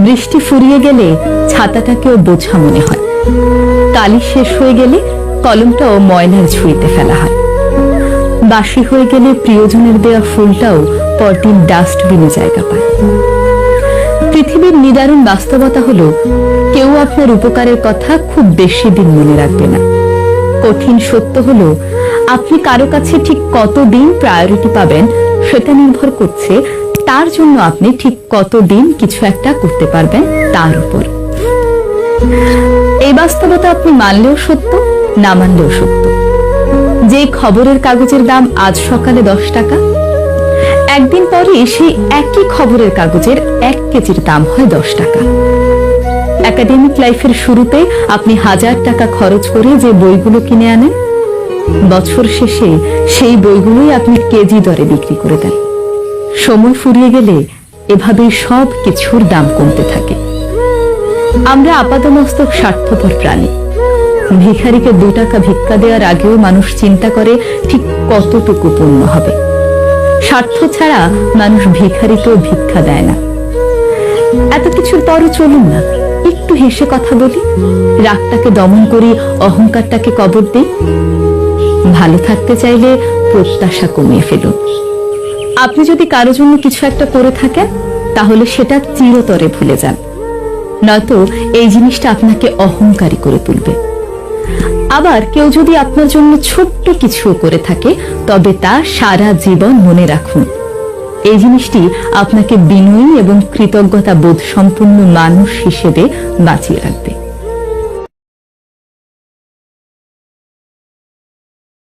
বৃষ্টি ফুরিয়ে গেলে ছাতাটাকেও বোঝা মনে হয়, কালি শেষ হয়ে গেলে কলমটাও ময়লার ঝুড়িতে ফেলা হয়, বাসি হয়ে গেলে প্রিয়জনের দেওয়া ফুলটাও পরদিন ডাস্টবিনে জায়গা পায়। পৃথিবীর নিদারুণ বাস্তবতা হলো, কেউ আপনার উপকারের কথা খুব বেশি দিন মনে রাখবে না। কঠিন সত্য হলো, আপনি কারো কাছে ঠিক কতদিন প্রায়োরিটি পাবেন সেটা নির্ভর করছে তার জন্য আপনি ঠিক কতদিন কিছু একটা করতে পারবেন তার উপর। এই বাস্তবতা আপনি মানলেও সত্য, না মানলেও সত্য। যে খবরের কাগজের দাম আজ সকালে 10 টাকা, একদিন পরে সেই একই খবরের কাগজের 1 কেজির দাম হয় 10 টাকা। একাডেমিক লাইফের শুরুতে আপনি 1000 টাকা খরচ করে যে বইগুলো কিনে আনেন, বছর শেষে সেই বইগুলোই আপনি কেজি দরে বিক্রি করে দেন। সময় ফুরিয়ে গেলে এভাবেই সব কিছুর দাম কমতে থাকে। আমরা আপাতমস্তক স্বার্থপর প্রাণী। ভিখারিকে 2 টাকা ভিক্ষা দেওয়ার আগেও মানুষ চিন্তা করে ঠিক কতটুকু পুণ্য হবে। স্বার্থ ছাড়া মানুষ ভিখারিকেও ভিক্ষা দেয় না। এত কিছুর পরও চলুন না, একটু হেসে কথা বলি, রাগটাকে দমন করি, অহংকারটাকে কবর দিই। ভালো থাকতে চাইলে প্রত্যাশা কমিয়ে ফেলুন। আপনি যদি কারো জন্য কিছু একটা করে থাকেন, তাহলে সেটা চিরতরে ভুলে যান, নয়তো এই জিনিসটা আপনাকে অহংকারী করে তুলবে। আবার কেউ যদি আপনার জন্য ছোট্ট কিছু করে থাকে, তবে তা সারা জীবন মনে রাখুন। এই জিনিসটি আপনাকে বিনয়ী এবং কৃতজ্ঞতা বোধ সম্পন্ন মানুষ হিসেবে বাঁচিয়ে রাখবে।